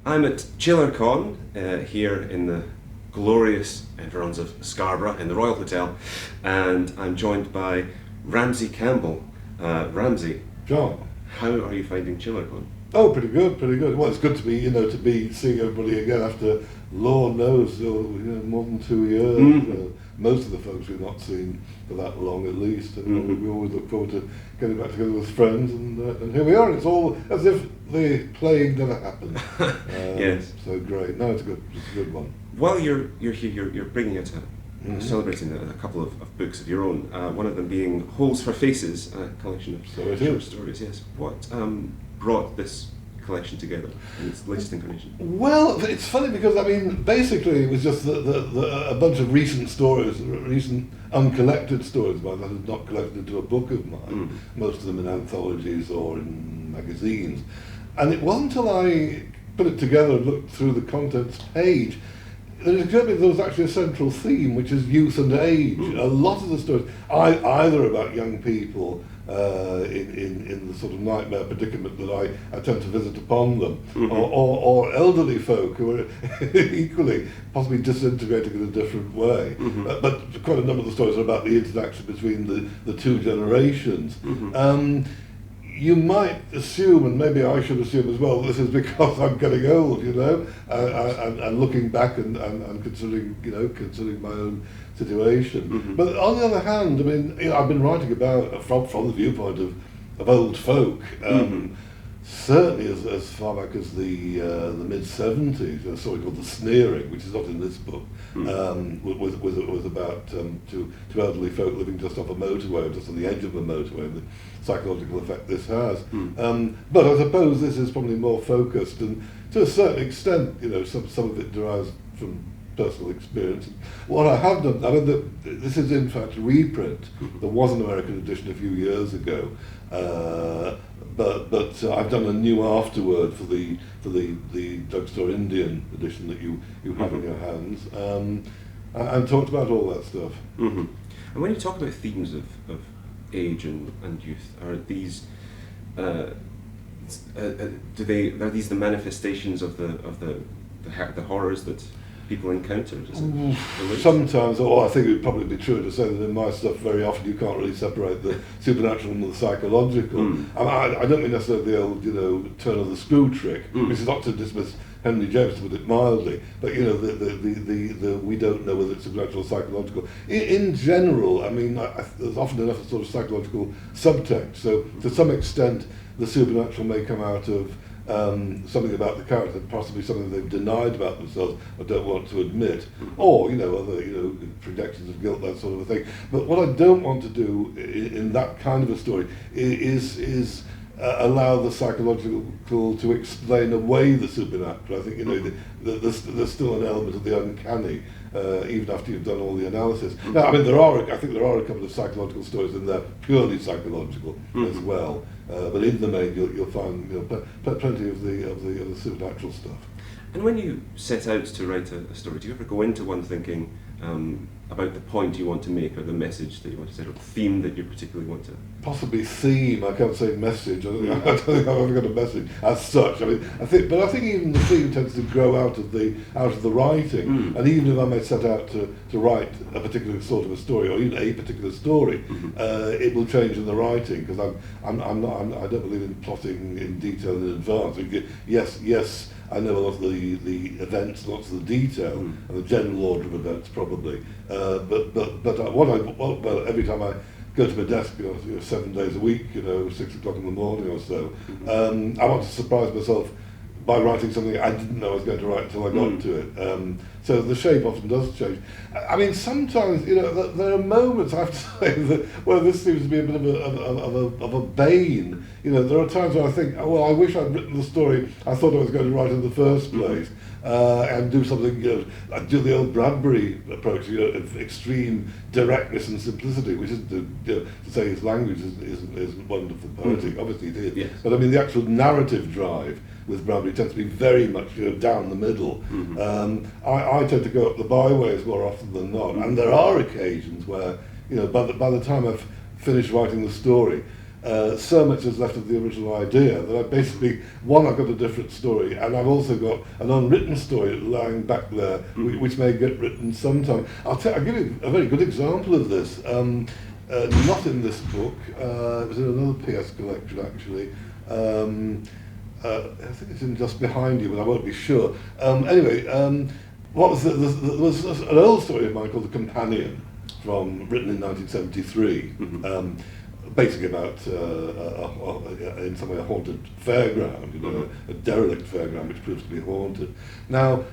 I'm at ChillerCon here in the glorious environs of Scarborough in the Royal Hotel, and I'm joined by Ramsey Campbell. Ramsey, John, how are you finding ChillerCon? oh, pretty good, pretty good. Well, it's good to be, to be seeing everybody again after, Lord knows, more than 2 years. Mm. Most of the folks we've not seen for that long, at least. And we always look forward to getting back together with friends, and here we are. It's all as if the plague never happened. Yes. So great. No, it's a good one. While you're here, you're bringing out celebrating a couple of books of your own. One of them being Holes for Faces, a collection of short stories. Yes. What brought this collection together in its latest incarnation? Well, it's funny because basically it was just a bunch of recent stories, recent uncollected stories of mine that had not collected into a book of mine. Most of them in anthologies or in magazines, and it wasn't until I put it together and looked through the contents page that it occurred to me there was actually a central theme, which is youth and age. A lot of the stories, either about young people in the sort of nightmare predicament that I tend to visit upon them, or elderly folk who are equally possibly disintegrating in a different way. But quite a number of the stories are about the interaction between the two generations. You might assume, and maybe I should assume as well, this is because I'm getting old, and looking back and considering, considering my own situation. But on the other hand, I've been writing about from the viewpoint of old folk. Certainly as far back as the mid-70s, a story called The Sneering, which is not in this book, was about two elderly folk living just off a motorway, or just on the edge of a motorway, and the psychological effect this has. But I suppose this is probably more focused, and to a certain extent, some of it derives from personal experience. What I have done, this is in fact a reprint. There was an American edition a few years ago, but I've done a new afterword for the Drugstore Indian edition that you have in your hands, and talked about all that stuff. And when you talk about themes of age and youth, are these are these the manifestations of the horrors that people encounter? Sometimes, or I think it would probably be true to say that in my stuff very often you can't really separate the supernatural from the psychological. I don't mean necessarily the old, turn of the screw trick, which is not to dismiss Henry James, to put it mildly, but the we don't know whether it's supernatural or psychological. In general, there's often enough sort of psychological subtext, so to some extent the supernatural may come out of something about the character, possibly something they've denied about themselves or don't want to admit, or other projections of guilt, that sort of a thing. But what I don't want to do in that kind of a story is allow the psychological to explain away the supernatural. I think there's still an element of the uncanny, even after you've done all the analysis. Now, I think there are a couple of psychological stories in there, purely psychological as well. But in the main, you'll find plenty of the supernatural stuff. And when you set out to write a story, do you ever go into one thinking about the point you want to make, or the message that you want to say, or the theme that you particularly want to? Possibly theme. I can't say message. I don't think I've ever got a message as such. I think even the theme tends to grow out of the writing. And even if I may set out to write a particular sort of a story, or even a particular story, it will change in the writing, because I don't believe in plotting in detail in advance. Yes. I know a lot of the events, lots of the detail, and the general order of events probably. But every time I go to my desk, 7 days a week, 6 o'clock in the morning or so, I want to surprise myself by writing something I didn't know I was going to write until I got to it. So the shape often does change. Sometimes, there are moments, I have to say, where this seems to be a bit of a bane. There are times where I think, I wish I'd written the story I thought I was going to write in the first place, and do something, like do the old Bradbury approach, of extreme directness and simplicity, which isn't to say his language isn't wonderful poetic, obviously it is, but the actual narrative drive with Bradbury tends to be very much down the middle. I tend to go up the byways more often than not, and there are occasions where by the time I've finished writing the story, so much is left of the original idea that I basically, one, I've got a different story, and I've also got an unwritten story lying back there, which may get written sometime. I'll give you a very good example of this. Not in this book, it was in another PS collection actually. I think it's in just behind you, but I won't be sure. Anyway, there was an old story of mine called The Companion, written in 1973. Basically about, in some way, a haunted fairground, a derelict fairground which proves to be haunted. Now,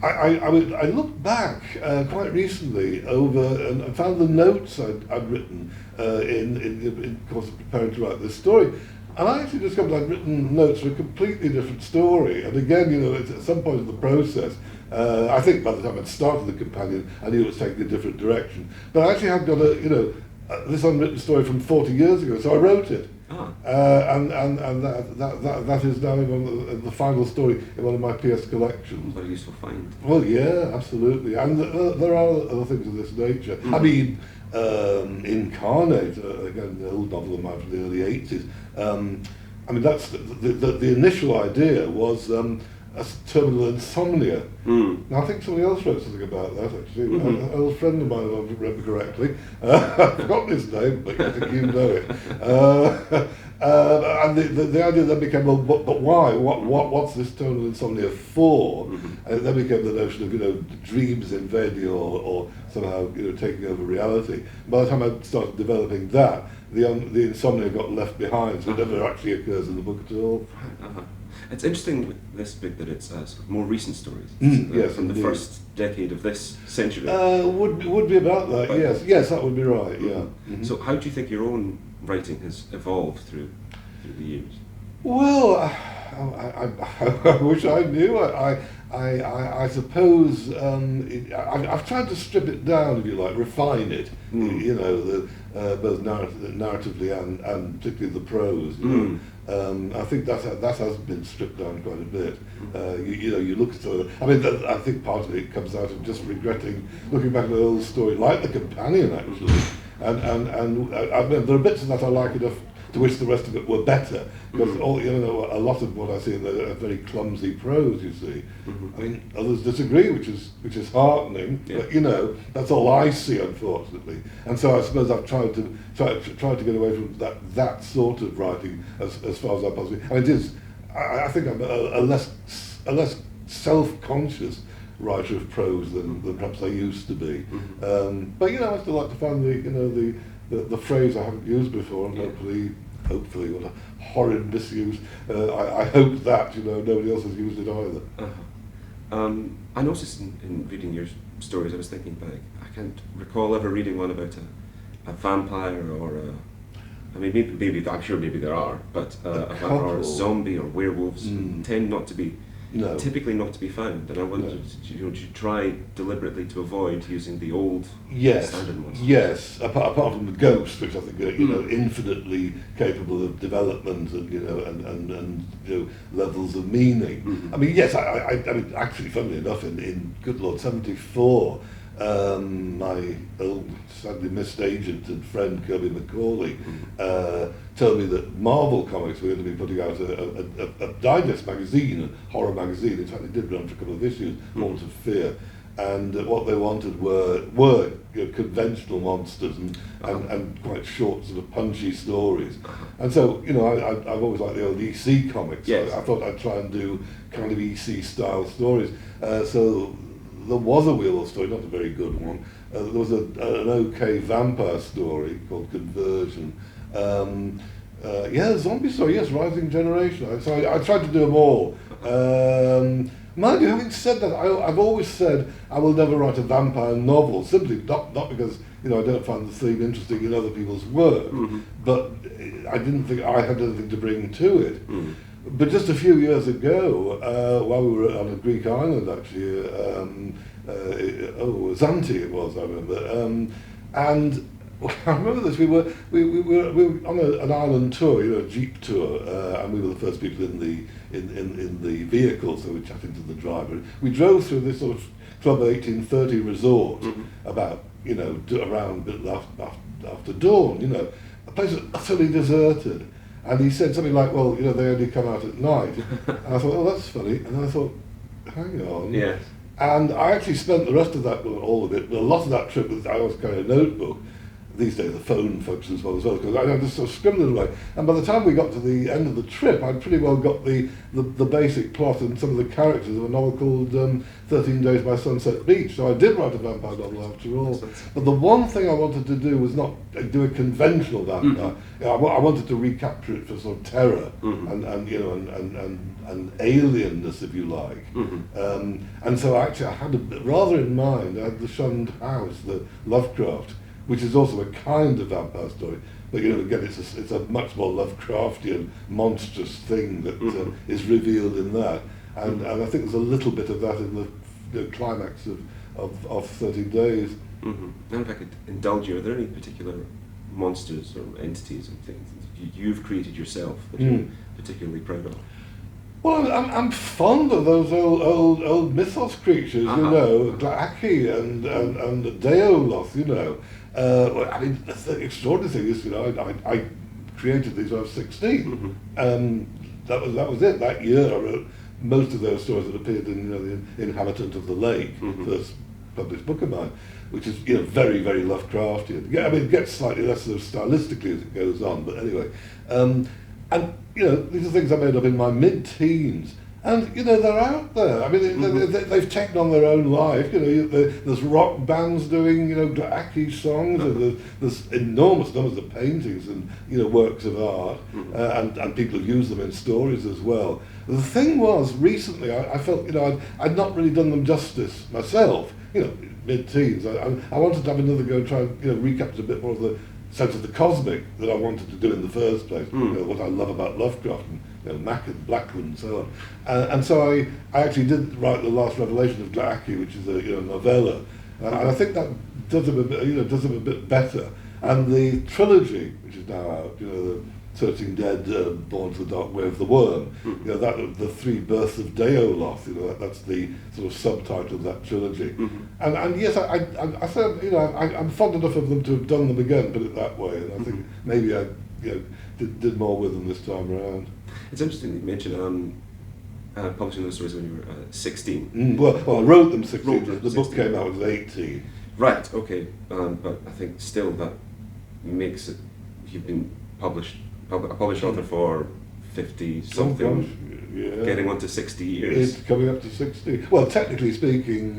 I looked back quite recently over and found the notes I'd written in course of preparing to write this story. And I actually discovered I'd written notes for a completely different story. And again, it's at some point in the process, I think by the time I'd started The Companion, I knew it was taking a different direction. But I actually had got this unwritten story from 40 years ago, so I wrote it. And that is now in the final story in one of my PS collections. What a useful find. Well, yeah, absolutely. And there are other things of this nature. I mean, Incarnate, again, an old novel of mine from the early 80s. I mean, that's the initial idea was a terminal insomnia. Now, I think somebody else wrote something about that, actually. An old friend of mine, if I remember correctly. I've forgotten his name, but I think you know it. And the idea then became, well, but why? What's this terminal insomnia for? And it then became the notion of, dreams invading or somehow, taking over reality. By the time I started developing that, the insomnia got left behind, so it never actually occurs in the book at all. It's interesting with this book that it's sort of more recent stories. Yes, from the first decade of this century. Would be about that. Yes, that would be right. Yeah. So, how do you think your own writing has evolved through the years? Well, I wish I knew. I suppose I've tried to strip it down, if you like, refine it. Both narratively and particularly the prose. I think that has been stripped down quite a bit. You look at some of I think part of it comes out of just regretting looking back at an old story like The Companion, actually. And I mean, there are bits of that I like enough to wish the rest of it were better, because a lot of what I see in there are very clumsy prose, you see. I mean, others disagree, which is heartening, but that's all I see, unfortunately. And so I suppose I've tried to get away from that sort of writing as far as I possibly. And it is, I think I'm a less self-conscious writer of prose than perhaps I used to be. But I still like to find the phrase I haven't used before, and hopefully, what a horrid misuse. I hope that nobody else has used it either. I noticed in reading your stories, I was thinking back. I can't recall ever reading one about a vampire or maybe I'm sure maybe there are, but a vampire or a zombie or werewolves tend not to be. Typically not to be found, and I wondered, did you try deliberately to avoid using the old standard ones? Yes, apart from the ghost, which I think are infinitely capable of development and levels of meaning. I mean, yes, I mean, actually, funnily enough, in good Lord, 74. My old, sadly missed agent and friend Kirby Macaulay told me that Marvel Comics were going to be putting out a digest magazine, a horror magazine. In fact, they did run for a couple of issues, Haunt of Fear. And what they wanted were conventional monsters and quite short, sort of punchy stories. And so, I've always liked the old EC comics. Yes. I thought I'd try and do kind of EC style stories. So there was a werewolf story, not a very good one. There was an okay vampire story called Conversion. Zombie story, yes, Rising Generation. So I tried to do them all. Mind you, having said that, I've always said I will never write a vampire novel, simply not because I don't find the theme interesting in other people's work, but I didn't think I had anything to bring to it. But just a few years ago, while we were on a Greek island, actually, Zante it was, I remember, and I remember this. We were on an island tour, a jeep tour, and we were the first people in the vehicle, so we were chatting to the driver. We drove through this sort of Club 1830 resort about around after dawn, a place was utterly deserted. And he said something like, well, they only come out at night. And I thought, oh, that's funny. And then I thought, hang on. Yes. And I actually spent the rest of that, well, all of it, a lot of that trip, I always carry a notebook. These days the phone functions well, because I just sort of scribbled it away. And by the time we got to the end of the trip, I'd pretty well got the basic plot and some of the characters of a novel called 13 Days by Sunset Beach. So I did write a vampire novel after all. But the one thing I wanted to do was not do a conventional vampire. I wanted to recapture it for sort of terror and alienness, if you like. And so actually I had rather in mind, I had The Shunned House, the Lovecraft, which is also a kind of vampire story, but again, it's a much more Lovecraftian, monstrous thing that is revealed in that, and I think there's a little bit of that in the climax of 13 Days. And if I could indulge you, are there any particular monsters or entities and things that you've created yourself that you're particularly proud of? Well, I'm fond of those old mythos creatures, Glaaki and Deoloth, I mean, the extraordinary thing is, I created these when I was 16. That was it. That year I wrote most of those stories that appeared in The Inhabitant of the Lake, first published book of mine, which is very, very Lovecraftian. I mean, it gets slightly less sort of stylistically as it goes on, but anyway. And these are things I made up in my mid-teens. And, they're out there. I mean, they've taken on their own life. There's rock bands doing, Glaaki songs, and there's enormous numbers of paintings and, works of art, and people use them in stories as well. The thing was, recently, I felt, I'd not really done them justice myself, mid-teens. I wanted to have another go and try and, recapture a bit more of the sense of the cosmic that I wanted to do in the first place, what I love about Lovecraft and Mac and Blackwood and so on. And so I actually did write The Last Revelation of Glaaki, which is a novella, and I think that does him a bit better. And the trilogy, which is now out, the 13 Dead, Born to the Dark Way of the Worm, that the Three Births of Deoloth, that's the sort of subtitle of that trilogy. And yes, I said, I'm fond enough of them to have done them again, put it that way, and I think maybe I did more with them this time around. It's interesting that you mentioned publishing those stories when you were 16. Well, I wrote them 16. The book came out when I was 18. Right, okay. But I think still that makes it, you've been a published author for 50-something, getting on to 60 years. It's coming up to 60. Well, technically speaking,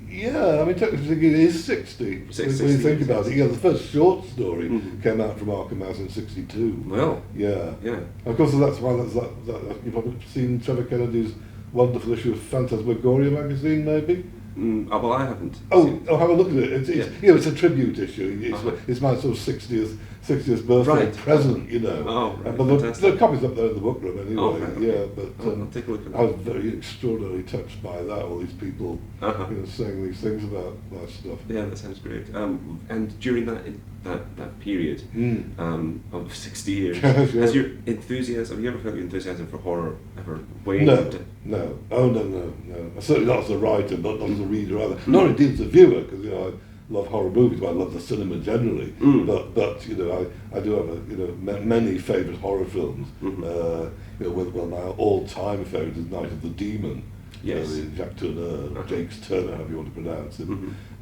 technically speaking, it is 60. When you think about it, the first short story came out from Arkham House in 62. Well, yeah. Of course, that's why you've probably seen Trevor Kennedy's wonderful issue of Phantasmagoria magazine, maybe. Well, I haven't. Oh, have a look at it. It's a tribute issue. It's my sort of 60th birthday present, Oh, right. But the copy's up there in the book room anyway. Oh, right. But I'll take a look at that. I was very extraordinarily touched by that. All these people, saying these things about that stuff. Yeah, that sounds great. And during that period of 60 years, has your enthusiasm? Have you ever felt your enthusiasm for horror ever waned? No. Oh no. Certainly not as a writer, but not as a reader either. Not indeed as a viewer, because I love horror movies, but I love the cinema generally. But I do have many favourite horror films. My all-time favourite is Night of the Demon. Yes. Jacques Tourneur, Jakes Turner, however you want to pronounce it.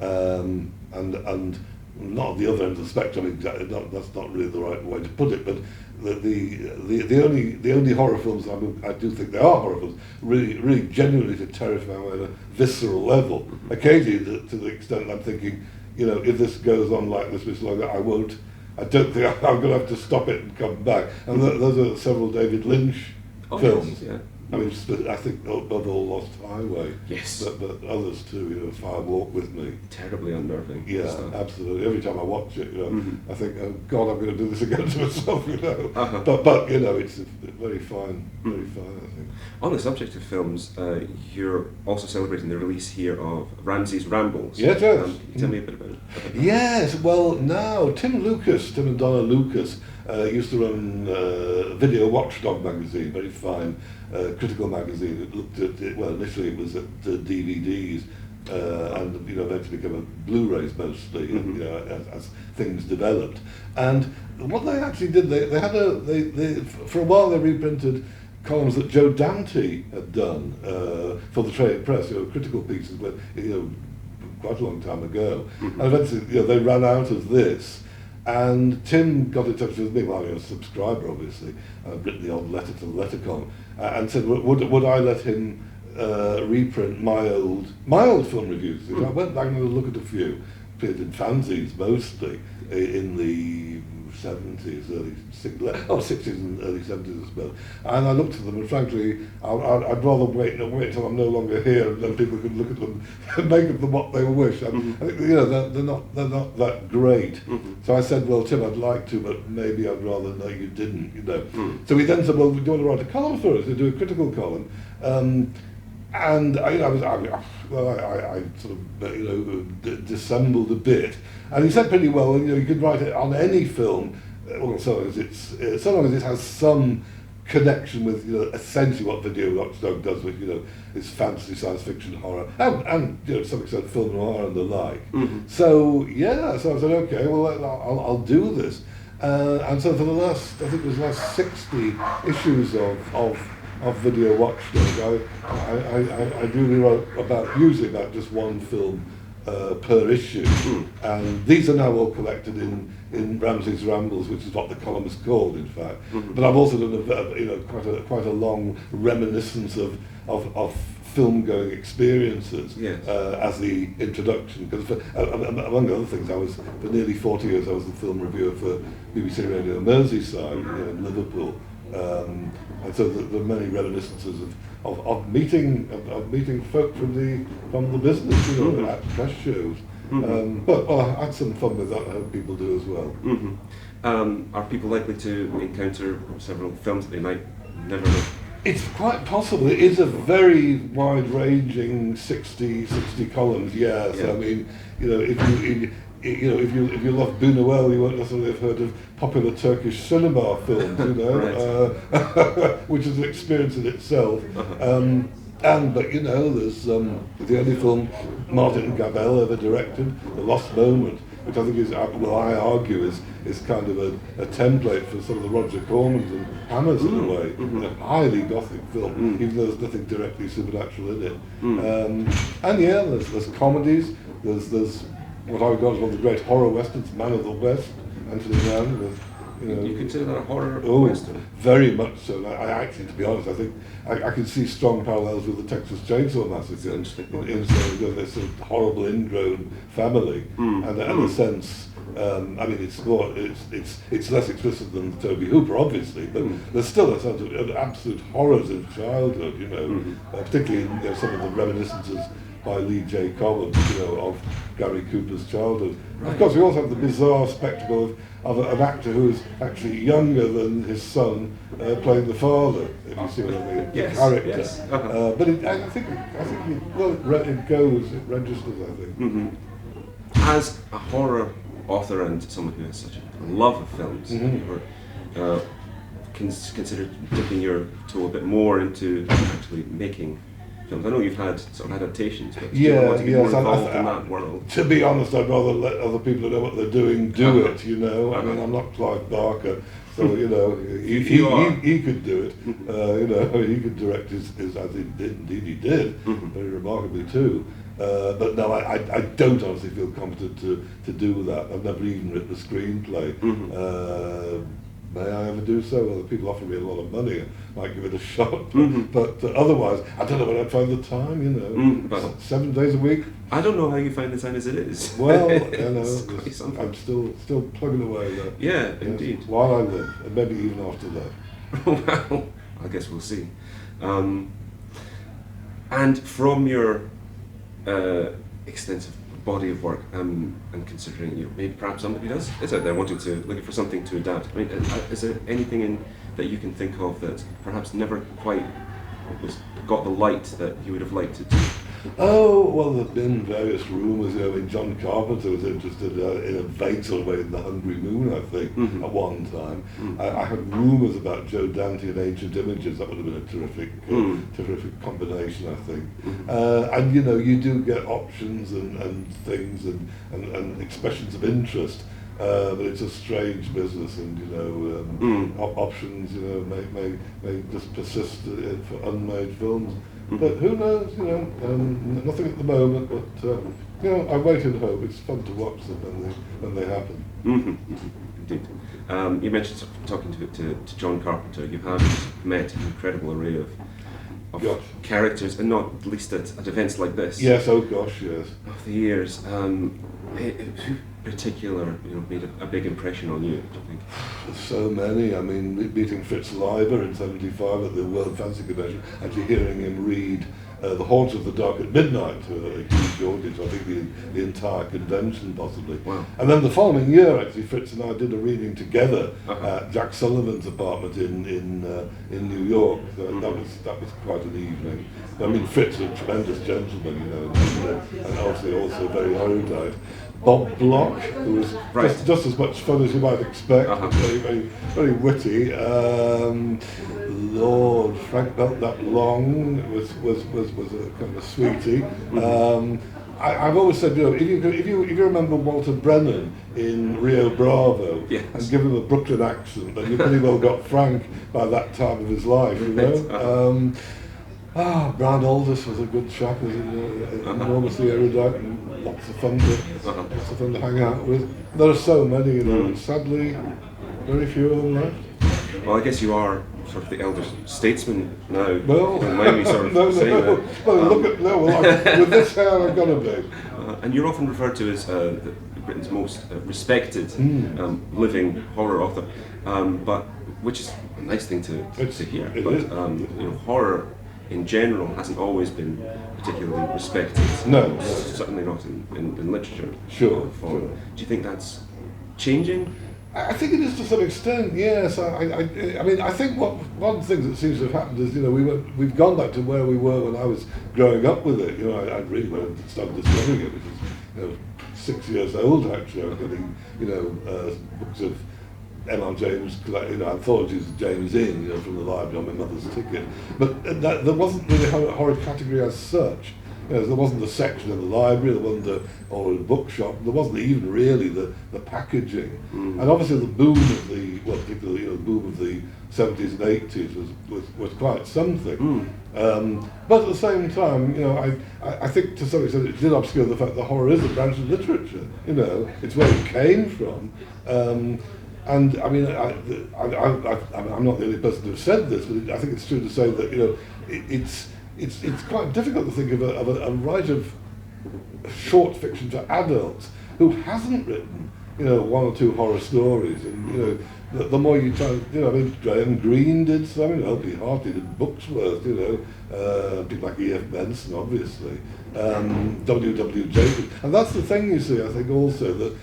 And not at the other end of the spectrum. That's not really the right way to put it. But the only horror films I do think they are horror films really genuinely to terrify me on a visceral level. Occasionally to the extent I'm thinking, if this goes on like this much longer, I don't think I'm going to have to stop it and come back. And those are several David Lynch films. Yes, yeah. I mean, I think above all, Lost Highway. Yes. But others too, Fire Walk With Me. Terribly unnerving. Yeah, absolutely. Every time I watch it, I think, oh God, I'm going to do this again to myself, But it's very fine, I think. On the subject of films, you're also celebrating the release here of RAMSEY'S Rambles. Yes. Can you tell me a bit about it? Yes, well, now, Tim and Donna Lucas used to run Video Watchdog magazine, very fine critical magazine. It looked at, initially it was at DVDs, and eventually became a Blu-rays mostly, as things developed. And what they actually did, they had for a while they reprinted columns that Joe Dante had done for the trade press, critical pieces, but quite a long time ago. And eventually, they ran out of this. And Tim got in touch with me, well, I'm a subscriber, obviously. I've written the old letter to the letter column, and said, would I let him reprint my old film reviews? I went back and had a look at a few, appeared in fanzines mostly, in the 60s and early 70s, I suppose. And I looked at them, and frankly, I'd rather wait until I'm no longer here, and then people could look at them and make of them what they wish. I think they're not that great. So I said, well, Tim, I'd like to, but maybe I'd rather know you didn't. So he then said, well, do you want to write a column for us? To do a critical column. And I sort of dissembled a bit, and he said pretty well, you could write it on any film, so long as it has some connection with essentially what Video Watchdog does with its fantasy, science fiction, horror, and to some extent film noir and the like. So I said, okay, well I'll do this, and so for the last 60 issues of Video Watchdog, I really wrote usually about just one film per issue, and these are now all collected in Ramsey's Rambles, which is what the column is called, in fact. But I've also done quite a long reminiscence of film-going experiences as the introduction. Because among other things, for nearly 40 years I was the film reviewer for BBC Radio Merseyside in Liverpool. And so there are many reminiscences of meeting folk from the business, at press shows. But I had some fun with that. I hope people do as well. Are people likely to encounter several films that they might never have? It's quite possible. It is a very wide-ranging 60 columns. Yes, I mean, if you love Buñuel, you won't necessarily have heard of popular Turkish cinema films, which is an experience in itself. But there's the only film Martin Gabel ever directed, The Lost Moment, which I think is, I argue, is kind of a template for some of the Roger Cormans and Hammers in a way. A highly gothic film, even though there's nothing directly supernatural in it. There's comedies. There's what I regard as one of the great horror westerns, Man of the West, Anthony Mann, with You consider that a horror western? Very much so. I actually, to be honest, I think I can see strong parallels with the Texas Chainsaw Massacre in this sort of horrible ingrown family, and in a sense, it's less explicit than Toby Hooper, obviously, but there's still a sense of absolute horrors of childhood, particularly in some of the reminiscences by Lee J. Collins, of Gary Cooper's childhood. Right. Of course, we also have the bizarre spectacle of an actor who is actually younger than his son, playing the father, if you see what I mean, yes, the character. Yes. But I think it goes, it registers, I think. As a horror author and someone who has such a love of films, you were considered dipping your toe a bit more into actually making films. I know you've had sort of adaptations, but you want to be more involved in that world. To be honest, I'd rather let other people who know what they're doing do it, I mean, I'm not Clive Barker, so, he could do it. He could direct his as he did, indeed he did, very remarkably too. But no, I don't honestly feel competent to do that. I've never even written a screenplay. May I ever do so? Well, people offer me a lot of money, I might give it a shot. But otherwise, I don't know when I'd find the time, But 7 days a week. I don't know how you find the time as it is. Well, I'm still plugging away there. Yeah, indeed. While I live, and maybe even after that. Well, I guess we'll see. And from your extensive body of work, and considering maybe perhaps somebody is out there looking for something to adapt. I mean, is there anything that you can think of that perhaps never quite got the light that you would have liked to do? Oh, well, there have been various rumours. I mean, John Carpenter was interested in a Beethoven in The Hungry Moon, I think, at one time. I had rumours about Joe Dante and Ancient Images. That would have been a terrific combination, I think. And, you do get options and things and expressions of interest. But it's a strange business, and options, may just persist for unmade films. But who knows? Nothing at the moment. But I wait and hope. It's fun to watch them when they happen. Indeed. You mentioned talking to John Carpenter. You have met an incredible array of characters, and not least at events like this. Yes. Oh gosh. Yes. Of the years. Who particular, made a big impression on you, do you think? So many. I mean, meeting Fritz in '75 at the World Fantasy Convention, actually hearing him read The Haunts of the Dark at Midnight to a huge audience, I think the entire convention possibly. Wow. And then the following year, actually, Fritz and I did a reading together at Jack Sullivan's apartment in New York. So that was quite an evening. I mean, Fritz was a tremendous gentleman, and obviously also very erudite. Bob Bloch, who was just as much fun as you might expect, very, very, very witty. Lord, Frank Belknap Long was a kind of a sweetie. I've always said, if you remember Walter Brennan in Rio Bravo, and give him a Brooklyn accent, then you pretty well got Frank by that time of his life, Brian Aldous was a good chap, enormously erudite and lots of fun to hang out with. There are so many, sadly, very few of them left. Well, I guess you are sort of the elder statesman now. Well, with this hair I've got to be. And you're often referred to as Britain's most respected living horror author, but which is a nice thing to hear. Horror in general hasn't always been particularly respected. No. Certainly not in literature. Sure. Do you think that's changing? I think it is to some extent, yes. I mean, I think one of the things that seems to have happened is, we've gone back to where we were when I was growing up with it. I really started discovering it, which is 6 years old actually. I was getting, books of M.R. James, anthologies of James Inn, from the library on my mother's ticket. But there wasn't really a horror category as such. There wasn't a section in the library, there wasn't or a bookshop, there wasn't even really the packaging. And obviously the boom of particularly the boom of the 70s and 80s was quite something. But at the same time, I think to some extent it did obscure the fact that horror is a branch of literature. It's where it came from. And I mean, I'm not the only person to have said this, but I think it's true to say that it's quite difficult to think of a writer of short fiction for adults who hasn't written one or two horror stories. And the more you try, I mean, Graham Greene did some, L.P. Hartley did Booksworth, people like E.F. Benson, obviously, W.W. Jacobs. And that's the thing, you see, I think also that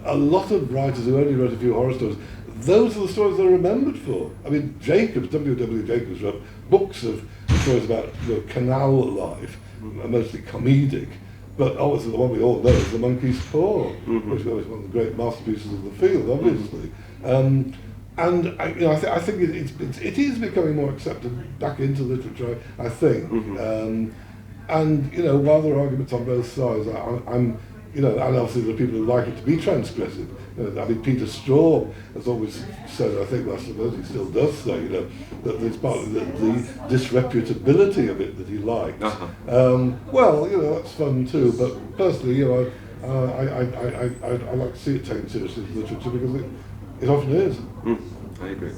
a lot of writers who only wrote a few horror stories, those are the stories they're remembered for. I mean, W.W. Jacobs wrote books of stories about canal life, mostly comedic, but obviously the one we all know is The Monkey's Paw, which is one of the great masterpieces of the field, obviously. And I think it is becoming more accepted back into literature, I think. And while there are arguments on both sides, I'm and obviously there are people who like it to be transgressive. I mean, Peter Straub has always said, I think that's what he still does say, that it's partly the disreputability of it that he likes. That's fun too, but personally, I like to see it taken seriously as literature because it often is. I agree.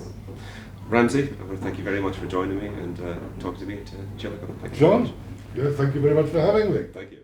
Ramsey, I want to thank you very much for joining me and talking to me at ChillerCon. John, thank you very much for having me. Thank you.